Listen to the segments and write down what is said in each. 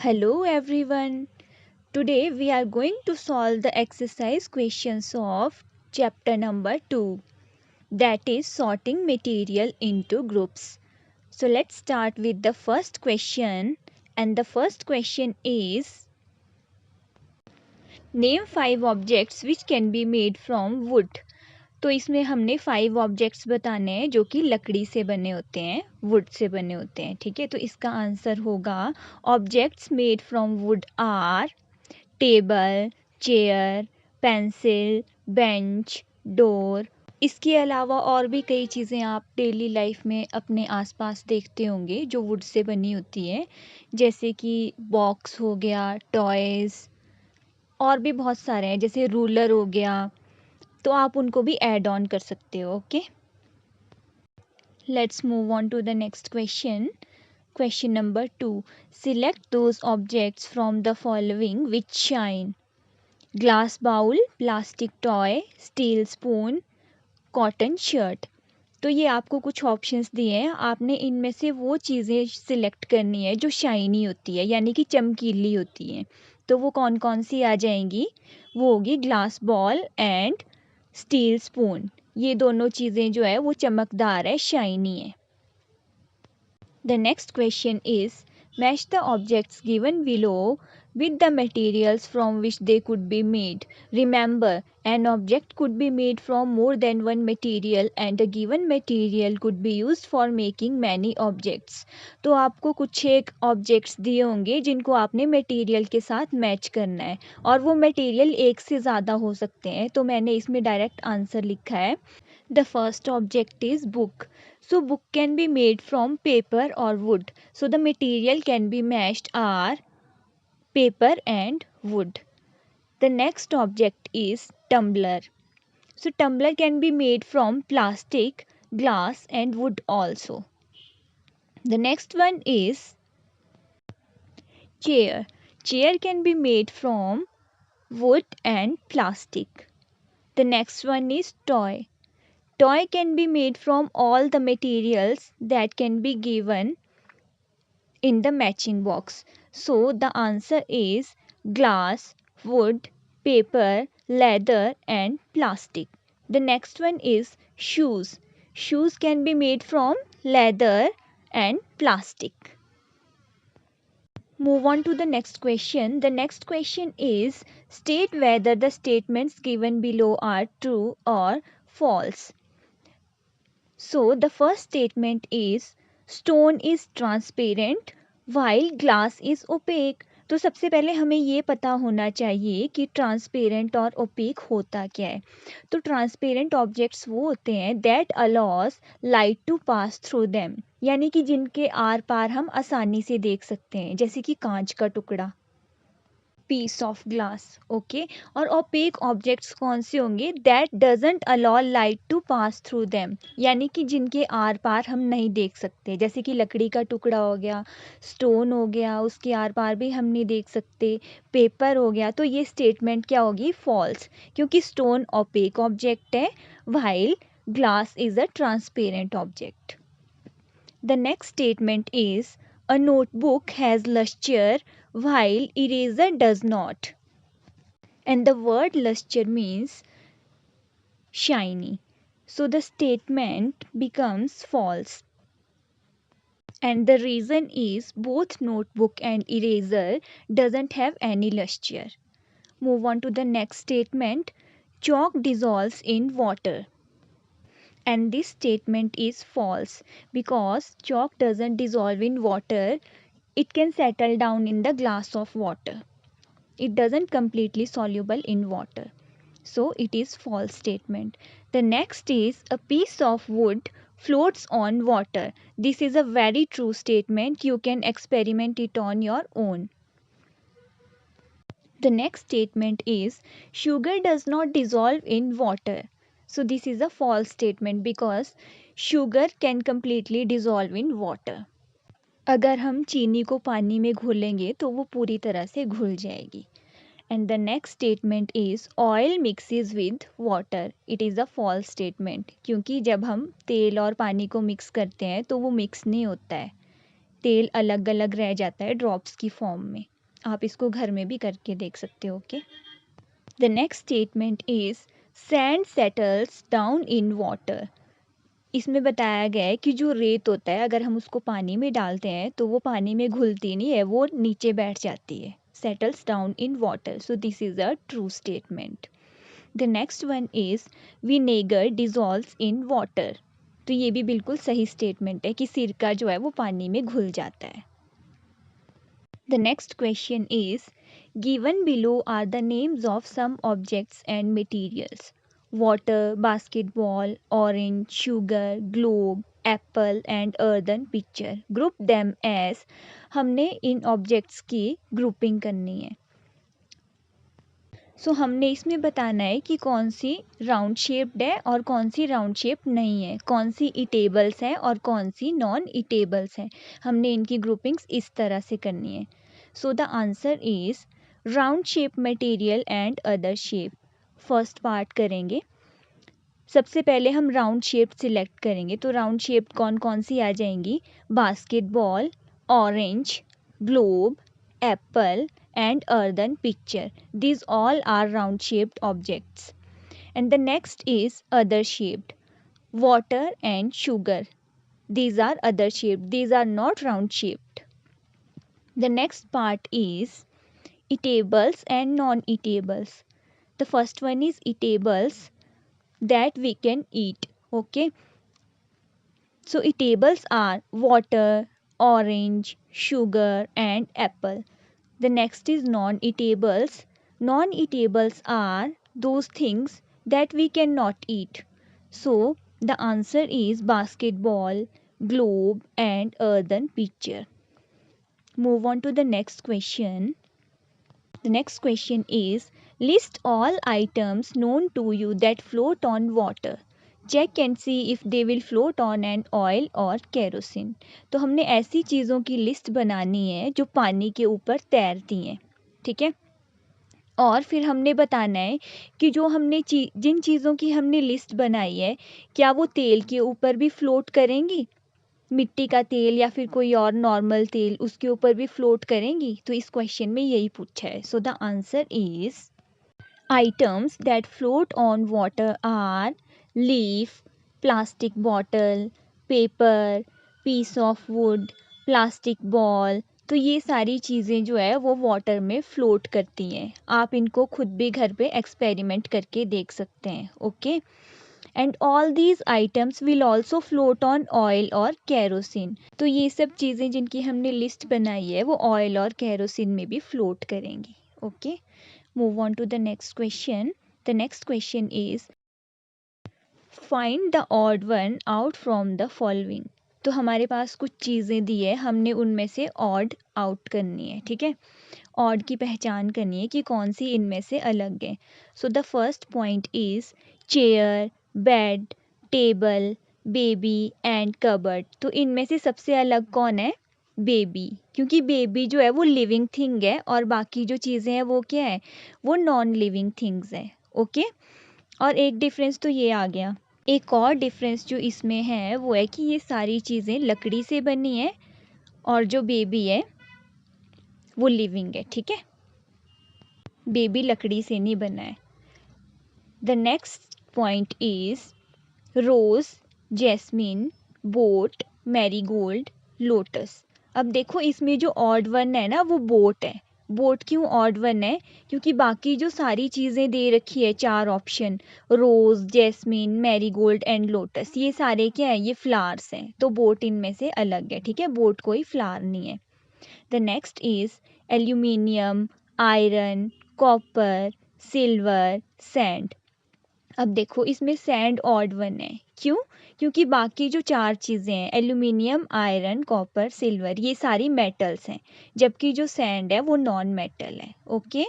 Hello everyone. Today we are going to solve the exercise questions of chapter number 2, that is sorting material into groups. So let's start with the first question, and the first question is, name 5 objects which can be made from wood. तो इसमें हमने 5 objects बताने हैं जो कि लकड़ी से बने होते हैं, वुड से बने होते हैं. ठीक है, तो इसका आंसर होगा objects made from wood are table, chair, pencil, bench, door. इसके अलावा और भी कई चीज़ें आप डेली लाइफ में अपने आसपास देखते होंगे जो वुड से बनी होती है, जैसे कि बॉक्स हो गया, टॉयज़, और भी बहुत सारे हैं जैसे रूलर हो गया. तो आप उनको भी ऐड ऑन कर सकते हो. Okay, let's move on to the next question. Question number 2. Select those objects from the following which shine. Glass bowl, plastic toy, steel spoon, cotton shirt. तो ये आपको कुछ ऑप्शंस दिए हैं, आपने इनमें से वो चीज़ें सिलेक्ट करनी है जो शाइनी होती है, यानी कि चमकीली होती हैं. तो वो कौन कौन सी आ जाएंगी? वो होगी glass ball and steel spoon. ये दोनों चीज़ें जो है वो चमकदार है, शाइनी है. The next question is, match the objects given below with the materials from which they could be made. Remember, an object could be made from more than one material and a given material could be used for making many objects. तो आपको कुछ एक objects दिए होंगे जिनको आपने material के साथ मैच करना है, और वो मटेरियल एक से ज़्यादा हो सकते हैं. तो मैंने इसमें डायरेक्ट आंसर लिखा है. The first object is book. So book can be made from paper or wood. So the material can be matched are paper and wood. The next object is tumbler. So tumbler can be made from plastic, glass and wood also. The next one is chair. Chair can be made from wood and plastic. The next one is toy. Toy can be made from all the materials that can be given in the matching box. So the answer is glass, wood, paper, leather and plastic. The next one is shoes. Shoes can be made from leather and plastic. Move on to the next question. The next question is, state whether the statements given below are true or false. So the first statement is, stone is transparent while glass is opaque. तो सबसे पहले हमें ये पता होना चाहिए कि transparent और ओपेक होता क्या है. तो ट्रांसपेरेंट ऑब्जेक्ट्स वो होते हैं that allows light to pass through them, यानी कि जिनके आर पार हम आसानी से देख सकते हैं, जैसे कि कांच का टुकड़ा, पीस ऑफ ग्लास. ओके, और ओपेक ऑब्जेक्ट्स कौन से होंगे? That doesn't allow light to pass through them, यानी कि जिनके आर पार हम नहीं देख सकते, जैसे कि लकड़ी का टुकड़ा हो गया, स्टोन हो गया, उसके आर पार भी हम नहीं देख सकते, पेपर हो गया. तो ये स्टेटमेंट क्या होगी? फॉल्स, क्योंकि स्टोन ओपेक ऑब्जेक्ट है while glass is a transparent object. The next statement is, a notebook has luster while eraser does not. And the word luster means shiny. So the statement becomes false. And the reason is both notebook and eraser doesn't have any luster. Move on to the next statement. Chalk dissolves in water. And this statement is false because chalk doesn't dissolve in water. It can settle down in the glass of water. It doesn't completely soluble in water. So it is false statement. The next is, a piece of wood floats on water. This is a very true statement. You can experiment it on your own. The next statement is, sugar does not dissolve in water. So this is a false statement because sugar can completely dissolve in water. अगर हम चीनी को पानी में घोलेंगे तो वो पूरी तरह से घुल जाएगी. And the next statement is, oil mixes with water. It is a false statement क्योंकि जब हम तेल और पानी को मिक्स करते हैं तो वो मिक्स नहीं होता है. तेल अलग अलग रह जाता है ड्रॉप्स की फॉर्म में। आप इसको घर में भी करके देख सकते हो। Okay, the next statement is sand settles down in water. इसमें बताया गया है कि जो रेत होता है अगर हम उसको पानी में डालते हैं तो वो पानी में घुलती नहीं है, वो नीचे बैठ जाती है। Settles down in water, so this is a true statement. The next one is vinegar dissolves in water. तो ये भी बिल्कुल सही स्टेटमेंट है कि सिरका जो है वो पानी में घुल जाता है। The next question is given below are the names of some objects and materials. Water, basketball, orange, sugar, globe, apple and earthen pitcher. Group them as. हमने इन ऑब्जेक्ट्स की ग्रुपिंग करनी है। सो हमने इसमें बताना है कि कौन सी राउंड शेप्ड है और कौन सी राउंड शेप नहीं है, कौन सी ईटेबल्स हैं और कौन सी नॉन ईटेबल्स हैं। हमने इनकी ग्रुपिंग्स इस तरह से करनी है। So the answer is round shape material and other shape. First part करेंगे। सबसे पहले हम राउंड शेप सिलेक्ट करेंगे, तो राउंड शेप कौन कौन सी आ जाएंगी? Basketball, orange, globe, Apple and earthen picture. These all are round shaped objects. And the next is other shaped. Water and sugar. These are other shaped. These are not round shaped. The next part is eatables and non-eatables. The first one is eatables that we can eat. Okay. So eatables are water, orange, sugar and apple. The next is non-eatables. Non-eatables are those things that we cannot eat. So the answer is basketball, globe and earthen pitcher. Move on to the next question. The next question is list all items known to you that float on water. Check and see if they will float on an oil or kerosene. तो हमने ऐसी चीज़ों की list बनानी है जो पानी के ऊपर तैरती हैं, ठीक है। और फिर हमने बताना है कि जो हमने जिन चीज़ों की हमने लिस्ट बनाई है क्या वो तेल के ऊपर भी फ्लोट करेंगी, मिट्टी का तेल या फिर कोई और नॉर्मल तेल उसके ऊपर भी फ्लोट करेंगी। तो इस क्वेश्चन में यही पूछा है। So the answer is items that float on water are leaf, plastic bottle, paper, piece of wood, plastic ball। तो ये सारी चीज़ें जो है वो वाटर में फ्लोट करती हैं। आप इनको खुद भी घर पे एक्सपेरिमेंट करके देख सकते हैं। Okay, and all these items will also float on oil और कैरोसिन। तो ये सब चीज़ें जिनकी हमने लिस्ट बनाई है वो ऑयल और कैरोसिन में भी फ्लोट करेंगी। Okay, move on to the next question. The next question is find the odd one out from the following. तो हमारे पास कुछ चीज़ें दी है, हमने उनमें से ऑड आउट करनी है, ठीक है। ऑड की पहचान करनी है कि कौन सी इनमें से अलग है। So the first point is chair, bed, table, baby and cupboard. तो इनमें से सबसे अलग कौन है? बेबी, क्योंकि बेबी जो है वो लिविंग थिंग है और बाकी जो चीज़ें हैं वो क्या है? वो नॉन लिविंग थिंग्स है। ओके, और एक डिफरेंस तो ये आ गया। एक और डिफरेंस जो इसमें है वो है कि ये सारी चीज़ें लकड़ी से बनी है और जो बेबी है वो लिविंग है, ठीक है। बेबी लकड़ी से नहीं बना है। The next point is rose, jasmine, boat, marigold, lotus. अब देखो इसमें जो ऑड वन है ना वो बोट है। बोट क्यों ऑड वन है? क्योंकि बाकी जो सारी चीज़ें दे रखी है, चार option, rose, jasmine, marigold and lotus, ये सारे क्या है? ये फ्लावर्स हैं। तो बोट इनमें से अलग है, ठीक है। बोट कोई फ्लावर नहीं है। The next is aluminium, iron, copper, silver, sand. अब देखो इसमें सैंड ऑड वन है। क्यों? क्योंकि बाकी जो चार चीज़ें हैं एल्यूमिनियम, आयरन, कॉपर, सिल्वर, ये सारी मेटल्स हैं, जबकि जो सैंड है वो नॉन मेटल है। Okay,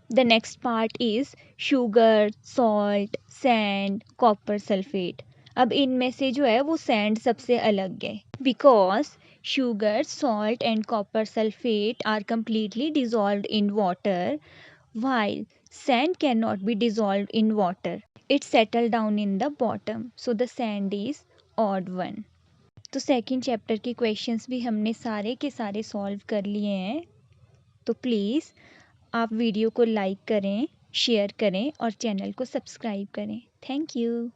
the next part is sugar, salt, sand, copper sulphate. अब इनमें से जो है वो सैंड सबसे अलग है because sugar, salt and copper sulfate are completely dissolved in water, while sand cannot be dissolved in water. It settled down in the bottom. So the sand is odd one. तो second chapter के questions भी हमने सारे के सारे solve कर लिए हैं। तो प्लीज़ आप वीडियो को लाइक करें, शेयर करें और चैनल को सब्सक्राइब करें। Thank you.